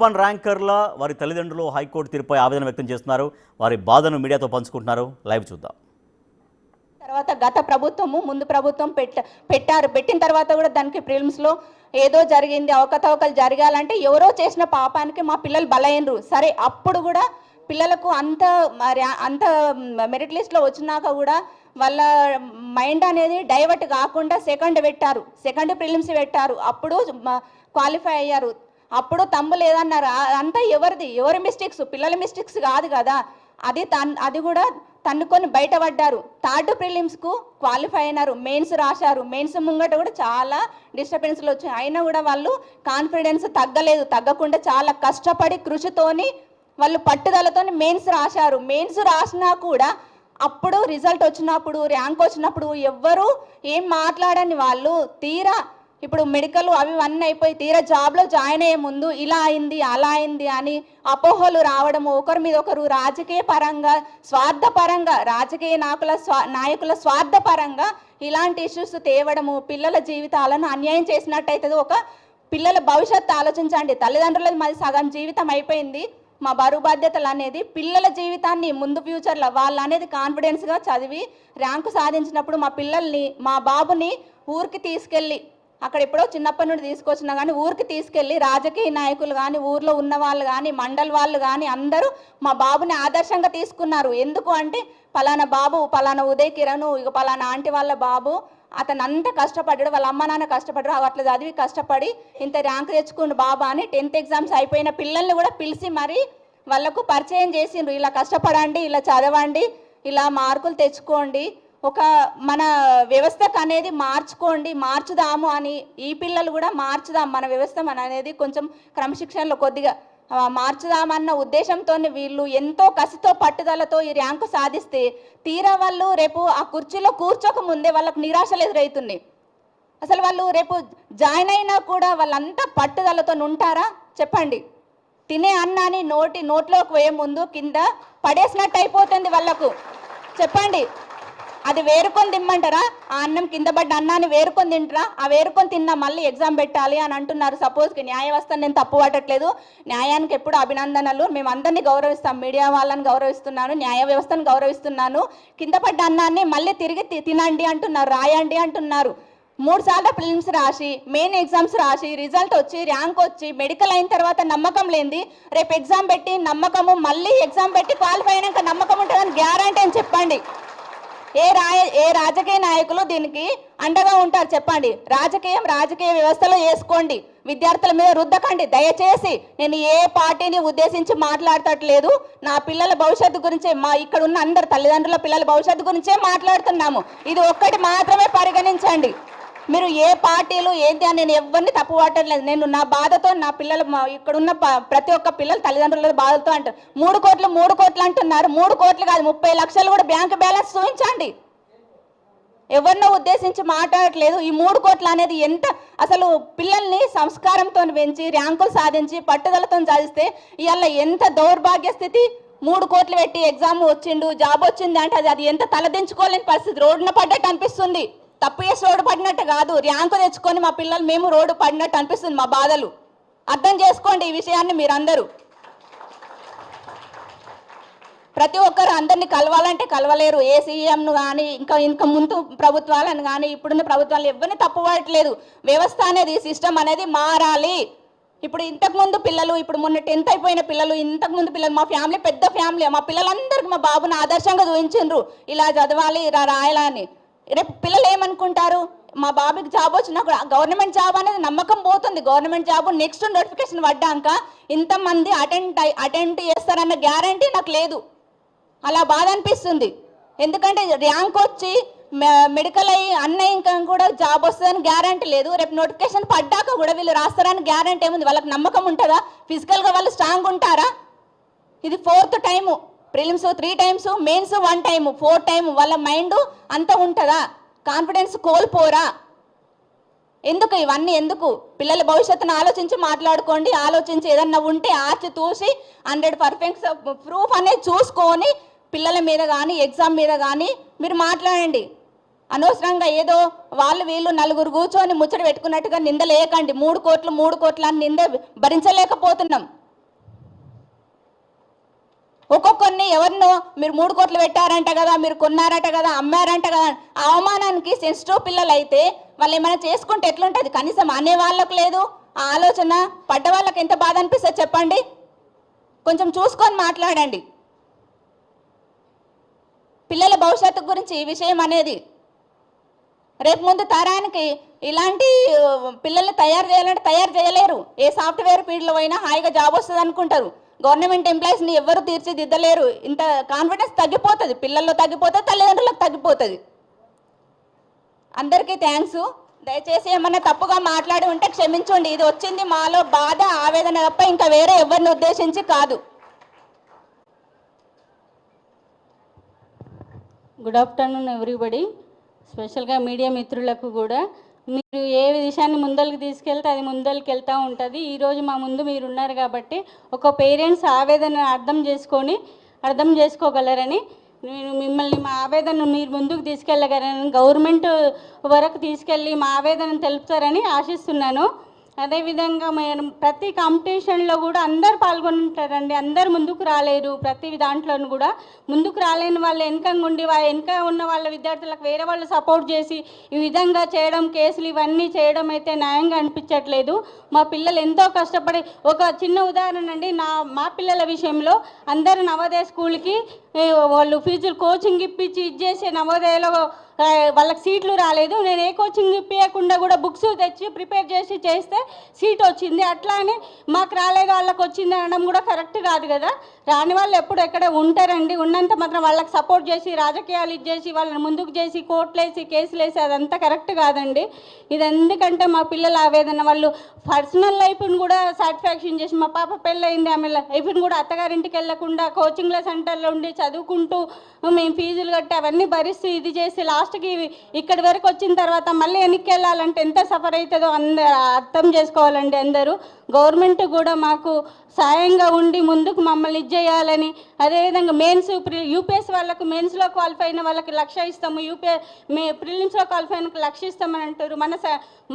One ర్యాంకర్ల వారి తల్లిదండ్రులు high court తీర్పుపై ఆవేదన వ్యక్తం చేస్తున్నారు. వారి బాధను మీడియాతో పంచుకుంటున్నారు. లైవ్ చూద్దాం. తర్వాత గత ప్రభుత్వము ముందు ప్రభుత్వం పెట్టిన తర్వాత కూడా దానికి ప్రిలిమ్స్లో ఏదో జరిగింది, అవకతవకలు జరగాలంటే ఎవరో చేసిన పాపానికి మా పిల్లలు బలైనరు. సరే, అప్పుడు కూడా పిల్లలకు అంత మెరిట్ లిస్ట్లో వచ్చినాక కూడా వాళ్ళ మైండ్ అనేది డైవర్ట్ కాకుండా సెకండ్ ప్రిలిమ్స్ పెట్టారు. అప్పుడు క్వాలిఫై అయ్యారు. అప్పుడు తమ్ము లేదన్నారు. అంతా ఎవరి మిస్టేక్స్, పిల్లల మిస్టేక్స్ కాదు కదా. అది కూడా తన్నుకొని బయటపడ్డారు. థర్డ్ ప్రిలిమ్స్కు క్వాలిఫై అయినారు, మెయిన్స్ రాశారు. మెయిన్స్ ముంగట కూడా చాలా డిస్టర్బెన్స్లు వచ్చాయి. అయినా కూడా వాళ్ళు కాన్ఫిడెన్స్ తగ్గకుండా చాలా కష్టపడి కృషితోని వాళ్ళు పట్టుదలతో మెయిన్స్ రాశారు. మెయిన్స్ రాసినా కూడా అప్పుడు రిజల్ట్ వచ్చినప్పుడు, ర్యాంక్ వచ్చినప్పుడు ఎవ్వరూ ఏం మాట్లాడని వాళ్ళు తీరా ఇప్పుడు మెడికల్ అవి అన్నీ అయిపోయి తీరా జాబ్లో జాయిన్ అయ్యే ముందు ఇలా అయింది అలా అయింది అని అపోహలు రావడము, ఒకరి మీద ఒకరు రాజకీయ పరంగా స్వార్థపరంగా రాజకీయ నాయకుల స్వార్థపరంగా ఇలాంటి ఇష్యూస్ తేవడము పిల్లల జీవితాలను అన్యాయం చేసినట్టయితే ఒక పిల్లల భవిష్యత్తు ఆలోచించండి. తల్లిదండ్రులది మాది సగం జీవితం అయిపోయింది. మా బరువు బాధ్యతలు అనేది పిల్లల జీవితాన్ని ముందు ఫ్యూచర్లో వాళ్ళు అనేది కాన్ఫిడెన్స్గా చదివి ర్యాంకు సాధించినప్పుడు మా పిల్లల్ని మా బాబుని ఊరికి తీసుకెళ్ళి అక్కడ ఎప్పుడో చిన్నప్పటి నుండి తీసుకొచ్చినా కానీ ఊరికి తీసుకెళ్ళి రాజకీయ నాయకులు కానీ ఊర్లో ఉన్న వాళ్ళు కానీ మండల్ వాళ్ళు కానీ అందరూ మా బాబుని ఆదర్శంగా తీసుకున్నారు. ఎందుకు అంటే పలానా బాబు, పలానా ఉదయ్ కిరణ్, ఇక పలానా ఆంటీ వాళ్ళ బాబు అతను అంత కష్టపడ్డాడు, వాళ్ళ అమ్మ నాన్న కష్టపడ్డారు, అట్లా చదివి కష్టపడి ఇంత ర్యాంక్ తెచ్చుకుండు బాబా అని 10th ఎగ్జామ్స్ అయిపోయిన పిల్లల్ని కూడా పిలిచి మరి వాళ్ళకు పరిచయం చేసిండ్రు. ఇలా కష్టపడండి, ఇలా చదవండి, ఇలా మార్కులు తెచ్చుకోండి, ఒక మన వ్యవస్థకు అనేది మార్చుదాము అని ఈ పిల్లలు కూడా మార్చుదాం మన వ్యవస్థ అనేది కొంచెం క్రమశిక్షణలో కొద్దిగా మార్చుదామన్న ఉద్దేశంతో వీళ్ళు ఎంతో కసితో పట్టుదలతో ఈ ర్యాంకు సాధిస్తే తీరా వాళ్ళు రేపు ఆ కుర్చీలో కూర్చోక ముందే వాళ్ళకు నిరాశలు ఎదురవుతుంది. అసలు వాళ్ళు రేపు జాయిన్ అయినా కూడా వాళ్ళంతా పట్టుదలతో ఉంటారా చెప్పండి? తినే అన్నాన్ని నోట్లోకి పోయే ముందు కింద పడేసినట్టు అయిపోతుంది వాళ్ళకు. చెప్పండి, అది వేరుకొని తిమ్మంటారా? ఆ అన్నం కింద పడ్డ అన్నాన్ని వేరుకొని తింటారా? ఆ వేరుకొని తిన్నా మళ్ళీ ఎగ్జామ్ పెట్టాలి అని అంటున్నారు. సపోజ్కి న్యాయ వ్యవస్థను నేను తప్పు పట్టట్లేదు, న్యాయానికి ఎప్పుడు అభినందనలు, మేము అందరినీ గౌరవిస్తాం, మీడియా వాళ్ళని గౌరవిస్తున్నాను, న్యాయ వ్యవస్థను గౌరవిస్తున్నాను. కింద పడ్డ అన్నాన్ని మళ్ళీ తిరిగి తినండి అంటున్నారు, రాయండి అంటున్నారు. 3 సార్లు ప్రిలిమ్స్ రాసి మెయిన్ ఎగ్జామ్స్ రాసి రిజల్ట్ వచ్చి ర్యాంక్ వచ్చి మెడికల్ అయిన తర్వాత నమ్మకం లేనిది రేపు ఎగ్జామ్ పెట్టి నమ్మకము, మళ్ళీ ఎగ్జామ్ పెట్టి క్వాలిఫై అయినాక నమ్మకం ఉంటుందని గ్యారంటీ అని చెప్పండి. ఏ రాజకీయ నాయకులు దీనికి అండగా ఉంటారు చెప్పండి? రాజకీయ వ్యవస్థలో చేసుకోండి, విద్యార్థుల మీద రుద్దకండి దయచేసి. నేను ఏ పార్టీని ఉద్దేశించి మాట్లాడతట్లేదు, నా పిల్లల భవిష్యత్తు గురించే, మా ఇక్కడ ఉన్న అందరు తల్లిదండ్రుల పిల్లల భవిష్యత్తు గురించే మాట్లాడుతున్నాము. ఇది ఒక్కటి మాత్రమే పరిగణించండి. మీరు ఏ పార్టీలు ఏంటి అని నేను ఎవరిని తప్పు పట్టట్లేదు. నేను నా బాధతో నా పిల్లలు ఇక్కడున్న ప్రతి ఒక్క పిల్లలు తల్లిదండ్రుల బాధతో అంటారు. 3 కోట్లు అంటున్నారు. 3 కోట్లు కాదు, 30 లక్షలు కూడా బ్యాంక్ బ్యాలెన్స్ చూపించండి. ఎవరినో ఉద్దేశించి మాట్లాడట్లేదు. ఈ 3 కోట్లు అనేది ఎంత అసలు పిల్లల్ని సంస్కారంతో పెంచి ర్యాంకులు సాధించి పట్టుదలతో సాధిస్తే ఇవాళ ఎంత దౌర్భాగ్య స్థితి. 3 కోట్లు పెట్టి ఎగ్జామ్ వచ్చిండు, జాబ్ వచ్చింది అంటే అది ఎంత తలదించుకోలేని పరిస్థితి. రోడ్డున పడ్డట్టు అనిపిస్తుంది. తప్పు చేసి రోడ్డు పడినట్టు కాదు, ర్యాంకు తెచ్చుకొని మా పిల్లలు మేము రోడ్డు పడినట్టు అనిపిస్తుంది. మా బాధలు అర్థం చేసుకోండి. ఈ విషయాన్ని మీరందరూ ప్రతి ఒక్కరు అందరినీ కలవాలంటే కలవలేరు. ఏ సీఎంను కానీ ఇంకా ముందు ప్రభుత్వాలను కానీ ఇప్పుడున్న ప్రభుత్వాలు ఎవరిని తప్పు పడట్లేదు. వ్యవస్థ అనేది సిస్టమ్ అనేది మారాలి. ఇప్పుడు ఇంతకుముందు పిల్లలు, ఇప్పుడు మొన్న 10th అయిపోయిన పిల్లలు, ఇంతకుముందు పిల్లలు, మా ఫ్యామిలీ పెద్ద ఫ్యామిలీ, మా పిల్లలందరికీ మా బాబుని ఆదర్శంగా చూపించిండ్రు, ఇలా చదవాలి ఇలా రాయాలని. రేపు పిల్లలు ఏమనుకుంటారు? మా బాబుకి జాబ్ వచ్చినా కూడా గవర్నమెంట్ జాబ్ అనేది నమ్మకం పోతుంది. గవర్నమెంట్ జాబ్ నెక్స్ట్ నోటిఫికేషన్ పడ్డాక ఇంతమంది అటెంప్ట్ చేస్తారన్న గ్యారంటీ నాకు లేదు. అలా బాధ అనిపిస్తుంది. ఎందుకంటే ర్యాంక్ వచ్చి మెడికల్ అయ్యి ఇంకా కూడా జాబ్ వస్తుందని గ్యారంటీ లేదు. రేపు నోటిఫికేషన్ పడ్డాక కూడా వీళ్ళు రాస్తారని గ్యారంటీ ఏముంది? వాళ్ళకి నమ్మకం ఉంటుందా? ఫిజికల్గా వాళ్ళు స్ట్రాంగ్ ఉంటారా? ఇది 4th time. Prelims 3 times, mains 1 time, 4th time. వాళ్ళ మైండ్ అంతా ఉంటుందా? కాన్ఫిడెన్స్ కోల్పోరా? ఎందుకు ఇవన్నీ? ఎందుకు? పిల్లల భవిష్యత్తును ఆలోచించి మాట్లాడుకోండి. ఆలోచించి ఏదన్నా ఉంటే ఆచి చూసి 100% ప్రూఫ్ అనేది చూసుకొని పిల్లల మీద కానీ ఎగ్జామ్ మీద కానీ మీరు మాట్లాడండి. అనవసరంగా ఏదో వాళ్ళు వీళ్ళు నలుగురు కూర్చొని ముచ్చట పెట్టుకున్నట్టుగా నిందలేయకండి. 3 కోట్లు అని నింద భరించలేకపోతున్నాం. ఎవరినో మీరు 3 కోట్లు పెట్టారంట కదా, మీరు కొన్నారట కదా, అమ్మారంట కదా, ఆ అవమానానికి సెన్సిటివ్ పిల్లలు అయితే వాళ్ళు ఏమైనా చేసుకుంటే ఎట్లుంటుంది? కనీసం అనే వాళ్ళకు లేదు ఆ ఆలోచన. పడ్డ వాళ్ళకి ఎంత బాధ అనిపిస్తుంది చెప్పండి? కొంచెం చూసుకొని మాట్లాడండి. పిల్లల భవిష్యత్తు గురించి ఈ విషయం అనేది రేపు ముందు తరానికి ఇలాంటి పిల్లల్ని తయారు చేయాలంటే తయారు చేయలేరు. ఏ సాఫ్ట్వేర్ ఫీల్డ్లో అయినా హాయిగా జాబ్ వస్తుంది అనుకుంటారు. గవర్నమెంట్ ఎంప్లాయీస్ని ఎవరు తీర్చిదిద్దలేరు. ఇంత కాన్ఫిడెన్స్ తగ్గిపోతుంది, పిల్లల్లో తగ్గిపోతుంది, తల్లిదండ్రులకు తగ్గిపోతుంది. అందరికీ థ్యాంక్స్. దయచేసి ఏమన్నా తప్పుగా మాట్లాడి ఉంటే క్షమించండి. ఇది వచ్చింది మాలో బాధ, ఆవేదన తప్ప ఇంకా వేరే ఎవరిని ఉద్దేశించి కాదు. Good afternoon everybody. స్పెషల్గా మీడియా మిత్రులకు కూడా, మీరు ఏ విషయాన్ని ముందరికి తీసుకెళ్తే అది ముందరికి వెళ్తూ ఉంటుంది. ఈరోజు మా ముందు మీరు ఉన్నారు కాబట్టి ఒక పేరెంట్స్ ఆవేదన అర్థం చేసుకోగలరని నేను మిమ్మల్ని, మా ఆవేదనను మీరు ముందుకు తీసుకెళ్ళగలరని, గవర్నమెంట్ వరకు తీసుకెళ్ళి మా ఆవేదనను తెలుపుతారని ఆశిస్తున్నాను. అదేవిధంగా మేము ప్రతి కాంపిటీషన్లో కూడా అందరు పాల్గొంటారండి. అందరు ముందుకు రాలేరు. ప్రతి దాంట్లోనూ కూడా ముందుకు రాలేని వాళ్ళు వెనక ఉండి వెనక ఉన్న వాళ్ళ విద్యార్థులకు వేరే వాళ్ళు సపోర్ట్ చేసి ఈ విధంగా చేయడం, కేసులు ఇవన్నీ చేయడం అయితే న్యాయంగా అనిపించట్లేదు. మా పిల్లలు ఎంతో కష్టపడి, ఒక చిన్న ఉదాహరణ అండి, మా పిల్లల విషయంలో అందరూ నవోదయ స్కూల్కి వాళ్ళు ఫీజులు కోచింగ్ ఇప్పించి ఇచ్చేసి నవోదయలో వాళ్ళకి సీట్లు రాలేదు. నేను ఏ కోచింగ్ ఇప్పించకుండా కూడా బుక్స్ తెచ్చి ప్రిపేర్ చేస్తే సీట్ వచ్చింది. అట్లానే మాకు రాలేదు వాళ్ళకి వచ్చింది అనడం కూడా కరెక్ట్ కాదు కదా. రాని వాళ్ళు ఎప్పుడు ఎక్కడ ఉంటారండి. ఉన్నంత మాత్రం వాళ్ళకి సపోర్ట్ చేసి రాజకీయాలు ఇచ్చేసి వాళ్ళని ముందుకు చేసి కోర్టులేసి కేసులు వేసి అదంతా కరెక్ట్ కాదండి. ఇది ఎందుకంటే మా పిల్లల ఆవేదన, వాళ్ళు పర్సనల్ లైఫ్ని కూడా సాటిస్ఫాక్షన్ చేసి, మా పాప పెళ్ళయింది, ఆమె లైఫ్ని కూడా అత్తగారింటికి వెళ్ళకుండా కోచింగ్ల సెంటర్లో ఉండి చదువుకుంటూ మేము ఫీజులు కట్టి అవన్నీ భరిస్తూ ఇది చేసి లాస్ట్కి ఇక్కడి వరకు వచ్చిన తర్వాత మళ్ళీ వెనక్కి వెళ్ళాలంటే ఎంత సఫర్ అవుతుందో అర్థం చేసుకోవాలండి అందరూ. గవర్నమెంట్ కూడా మాకు సాయంగా ఉండి ముందుకు మమ్మల్ని చేయాలని, అదేవిధంగా మెయిన్స్ యూపీఎస్ వాళ్ళకు మెయిన్స్లో క్వాలిఫై అయిన వాళ్ళకి 1,00,000 ఇస్తాము, ప్రిలిమ్స్లో క్వాలిఫై అయిన 1,00,000 ఇస్తామని అంటారు.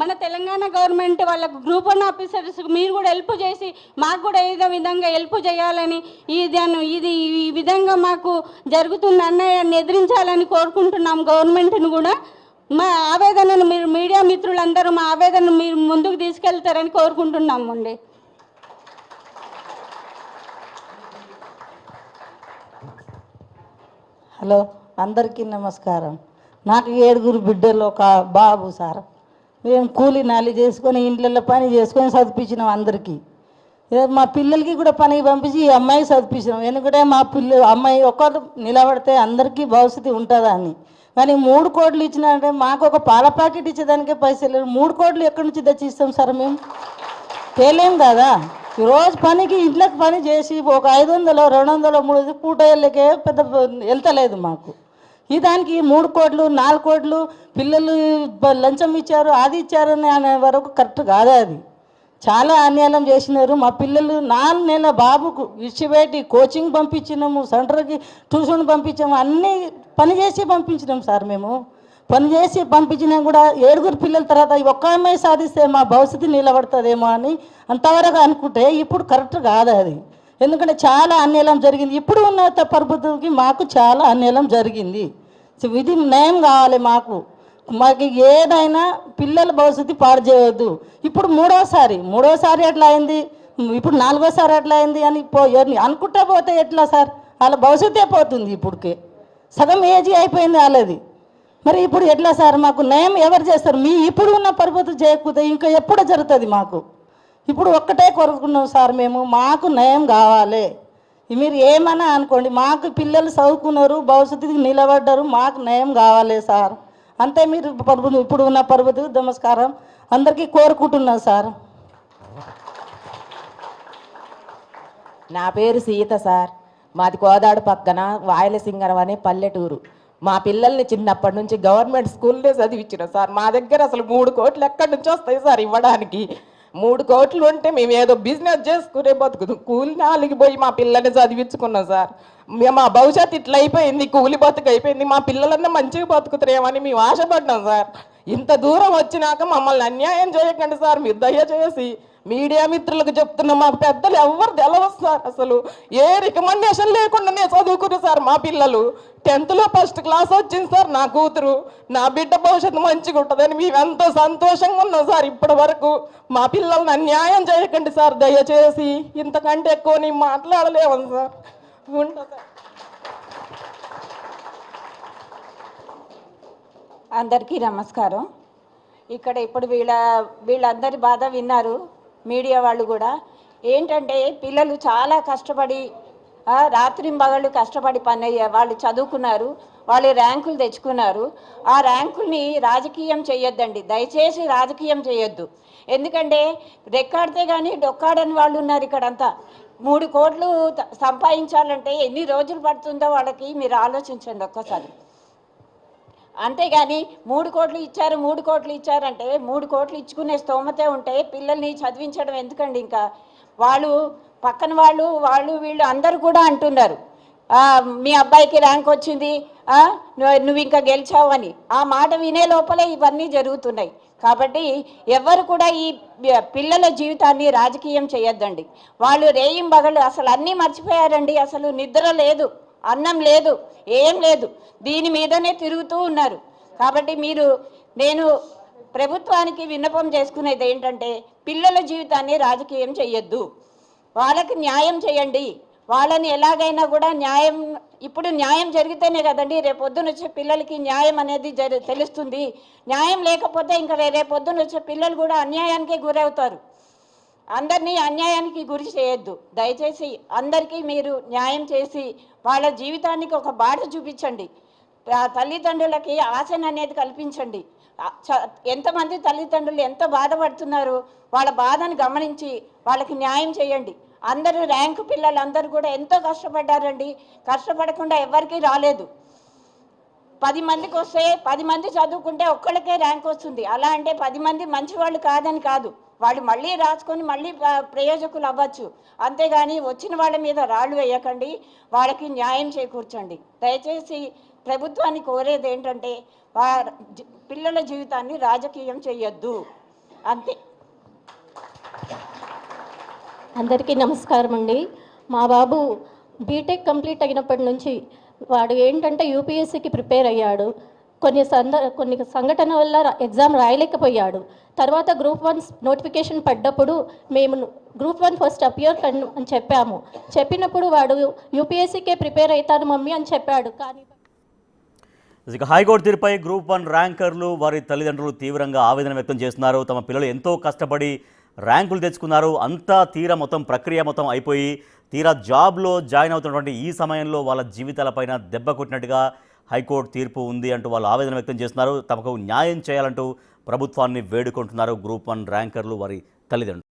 మన తెలంగాణ గవర్నమెంట్ వాళ్ళకు గ్రూప్ 1 ఆఫీసర్స్ మీరు కూడా హెల్ప్ చేసి మాకు కూడా ఏదో విధంగా హెల్ప్ చేయాలని, ఈ విధంగా మాకు జరుగుతున్న అన్యాయాన్ని ఎదిరించాలని కోరుకుంటున్నాం గవర్నమెంట్ను కూడా. మా ఆవేదనను మీరు మీడియా మిత్రులందరూ మా ఆవేదనను మీరు ముందుకు తీసుకెళ్తారని కోరుకుంటున్నాము అండి. హలో, అందరికీ నమస్కారం. నాకు 7 బిడ్డలు, ఒక బాబు సార్. మేము కూలి నాలి చేసుకొని ఇంట్లో పని చేసుకొని చదివించినాం అందరికీ. మా పిల్లలకి కూడా పనికి పంపించి ఈ అమ్మాయి చదివించినాం. ఎందుకంటే మా అమ్మాయి ఒకరు నిలబడితే అందరికీ భవిష్యత్తు ఉంటుందా అని. కానీ 3 కోట్లు ఇచ్చినారంటే మాకు ఒక పాల ప్యాకెట్ ఇచ్చేదానికే పైసలు లేవు. 3 కోట్లు ఎక్కడి నుంచి తెచ్చిస్తాం సార్? మేము తేలేం కదా. రోజు పనికి ఇంట్లోకి పని చేసి ఒక 500, 200, 300 పూట వెళ్ళకే పెద్ద వెళ్తలేదు మాకు. ఈ దానికి 3 కోట్లు 4 కోట్లు పిల్లలు లంచం ఇచ్చారు, అది ఇచ్చారని అనే వరకు కరెక్ట్ కాదా? అది చాలా అన్యాయం చేసినారు. మా పిల్లలు 4 నెలల బాబుకు విడిచిపెట్టి కోచింగ్ పంపించినాము, సెంటర్కి ట్యూషన్ పంపించాము, అన్నీ పని చేసి పంపించినాం సార్. మేము పని చేసి పంపించినా కూడా 7 పిల్లల తర్వాత ఒక్క అమ్మాయి సాధిస్తే మా భవిష్యత్తు నిలబడుతుందేమో అని అంతవరకు అనుకుంటే ఇప్పుడు కరెక్ట్ కాదు అది. ఎందుకంటే చాలా అన్యాయం జరిగింది. ఇప్పుడు ఉన్న ప్రభుత్వంకి మాకు చాలా అన్యాయం జరిగింది. ఇది న్యాయం కావాలి మాకు. ఏదైనా పిల్లల భవిష్యత్తు పాడు చేయవద్దు. ఇప్పుడు మూడోసారి ఎట్లా అయింది, ఇప్పుడు 4వసారి ఎట్లా అయింది అని అనుకుంటా పోతే ఎట్లా సార్? వాళ్ళ భవిష్యత్తే పోతుంది. ఇప్పటికే సగం ఏజీ అయిపోయింది వాళ్ళది. మరి ఇప్పుడు ఎట్లా సార్? మాకు న్యాయం ఎవరు చేస్తారు? ఇప్పుడు ఉన్న ప్రభుత్వం చేయకపోతే ఇంకా ఎప్పుడు జరుగుతుంది మాకు? ఇప్పుడు ఒక్కటే కోరుకున్నాం సార్ మేము, మాకు న్యాయం కావాలి. మీరు ఏమన్నా అనుకోండి, మాకు పిల్లలు చదువుకున్నారు, భవిష్యత్తుకి నిలబడ్డారు, మాకు న్యాయం కావాలి సార్. అంతే. మీరు ఇప్పుడు ఉన్న ప్రభుత్వం నమస్కారం అందరికీ కోరుకుంటున్నాం సార్. నా పేరు సీత సార్. మాది కోదాడు పక్కన వాయలసింగరం అనే పల్లెటూరు. మా పిల్లల్ని చిన్నప్పటి నుంచి గవర్నమెంట్ స్కూల్లో చదివించిన సార్. మా దగ్గర అసలు 3 కోట్లు ఎక్కడి నుంచి వస్తాయి సార్ ఇవ్వడానికి? 3 కోట్లు ఉంటే మేము ఏదో బిజినెస్ చేసుకునే బతుకుదు. కూలి నాలికి పోయి మా పిల్లల్ని చదివించుకున్నాం సార్. మా భవిష్యత్తు ఇట్లా అయిపోయింది, కూలి బతుకు అయిపోయింది. మా పిల్లలన్నా మంచిగా బతుకుతారేమని మేము ఆశపడ్డాం సార్. ఇంత దూరం వచ్చినాక మమ్మల్ని అన్యాయం చేయకండి సార్. మీరు దయచేసి మీడియా మిత్రులకు చెప్తున్నా, మాకు పెద్దలు ఎవరు తెలవదు సార్. అసలు ఏ రికమెండేషన్ లేకుండానే చదువుకున్నారు సార్ మా పిల్లలు. 10th ఫస్ట్ క్లాస్ వచ్చింది సార్ నా కూతురు. నా బిడ్డ భవిష్యత్తు మంచిగా ఉంటుందని మేమెంతో సంతోషంగా ఉన్నాం సార్. ఇప్పటి వరకు మా పిల్లల్ని అన్యాయం చేయకండి సార్ దయచేసి. ఇంతకంటే ఎక్కువ నేను మాట్లాడలేము సార్. ఉంటా సార్. అందరికీ నమస్కారం. ఇక్కడ ఇప్పుడు వీళ్ళందరి బాధ విన్నారు మీడియా వాళ్ళు కూడా. ఏంటంటే పిల్లలు చాలా కష్టపడి రాత్రింబగళ్ళు కష్టపడి వాళ్ళు చదువుకున్నారు, వాళ్ళు ర్యాంకులు తెచ్చుకున్నారు. ఆ ర్యాంకుల్ని రాజకీయం చేయొద్దండి, దయచేసి రాజకీయం చేయొద్దు. ఎందుకంటే రెక్కాడితే కానీ డొక్కాడని వాళ్ళు ఉన్నారు ఇక్కడంతా. 3 కోట్లు సంపాదించాలంటే ఎన్ని రోజులు పడుతుందో వాళ్ళకి మీరు ఆలోచించండి ఒక్కసారి. అంతేగాని 3 కోట్లు ఇచ్చారు 3 కోట్లు ఇచ్చారంటే 3 కోట్లు ఇచ్చుకునే స్తోమతే ఉంటే పిల్లల్ని చదివించడం ఎందుకండి? ఇంకా పక్కన వాళ్ళు వీళ్ళు అందరూ కూడా అంటున్నారు మీ అబ్బాయికి ర్యాంక్ వచ్చింది, నువ్వు ఇంకా గెలిచావు అని. ఆ మాట వినే లోపలే ఇవన్నీ జరుగుతున్నాయి. కాబట్టి ఎవరు కూడా ఈ పిల్లల జీవితాన్ని రాజకీయం చేయొద్దండి. వాళ్ళు రేయింబగళ్ళు అసలు అన్నీ మర్చిపోయారండి. అసలు నిద్ర లేదు, అన్నం లేదు, ఏం లేదు, దీని మీదనే తిరుగుతూ ఉన్నారు. కాబట్టి నేను ప్రభుత్వానికి విన్నపం చేసుకునేది ఏంటంటే పిల్లల జీవితాన్ని రాజకీయం చేయొద్దు, వాళ్ళకి న్యాయం చేయండి. వాళ్ళని ఎలాగైనా కూడా ఇప్పుడు న్యాయం జరిగితేనే కదండి రేపొద్దున వచ్చే పిల్లలకి న్యాయం అనేది తెలుస్తుంది. న్యాయం లేకపోతే ఇంకా రేపొద్దున వచ్చే పిల్లలు కూడా అన్యాయానికే గురవుతారు. అందరినీ అన్యాయానికి గురి చేయొద్దు. దయచేసి అందరికీ మీరు న్యాయం చేసి వాళ్ళ జీవితానికి ఒక బాట చూపించండి. తల్లిదండ్రులకి ఆశను అనేది కల్పించండి. ఎంతమంది తల్లిదండ్రులు ఎంత బాధపడుతున్నారు, వాళ్ళ బాధను గమనించి వాళ్ళకి న్యాయం చేయండి. అందరూ ర్యాంకు పిల్లలందరూ కూడా ఎంతో కష్టపడ్డారండి. కష్టపడకుండా ఎవరికీ రాలేదు. 10 మందికి వస్తే 10 మంది చదువుకుంటే ఒక్కళ్ళకే ర్యాంక్ వస్తుంది. అలా అంటే 10 మంది మంచి వాళ్ళు కాదని కాదు, వాళ్ళు మళ్ళీ రాసుకొని మళ్ళీ ప్రయోజకులు అవ్వచ్చు. అంతేగాని వచ్చిన వాళ్ళ మీద రాళ్ళు వేయకండి, వాళ్ళకి న్యాయం చేకూర్చండి. దయచేసి ప్రభుత్వాన్ని కోరేది ఏంటంటే పిల్లల జీవితాన్ని రాజకీయం చేయొద్దు, అంతే. అందరికీ నమస్కారం అండి. మా బాబు బీటెక్ కంప్లీట్ అయినప్పటి నుంచి వాడు ఏంటంటే యూపీఎస్సీకి ప్రిపేర్ అయ్యాడు. కొన్ని సంఘటన వల్ల ఎగ్జామ్ రాయలేకపోయాడు. తర్వాత గ్రూప్ 1 నోటిఫికేషన్ పడ్డప్పుడు మేము గ్రూప్ 1 ఫస్ట్ అపియర్ అని చెప్పినప్పుడు వాడు యూపీఎస్సీకే ప్రిపేర్ అవుతాను మమ్మీ అని చెప్పాడు. కానీ ఇక హైకోర్టు తీర్పై గ్రూప్ 1 ర్యాంకర్లు వారి తల్లిదండ్రులు తీవ్రంగా ఆవేదన వ్యక్తం చేస్తున్నారు. తమ పిల్లలు ఎంతో కష్టపడి ర్యాంకులు తెచ్చుకున్నారు, అంతా మొత్తం ప్రక్రియ మొత్తం అయిపోయి తీరా జాబ్లో జాయిన్ అవుతున్నటువంటి ఈ సమయంలో వాళ్ళ జీవితాలపైన దెబ్బ కొట్టినట్టుగా హైకోర్టు తీర్పు ఉంది అంటూ వాళ్ళు ఆవేదన వ్యక్తం చేస్తున్నారు. తమకు న్యాయం చేయాలంటూ ప్రభుత్వాన్ని వేడుకుంటున్నారు గ్రూప్ 1 ర్యాంకర్లు వారి తల్లిదండ్రులు.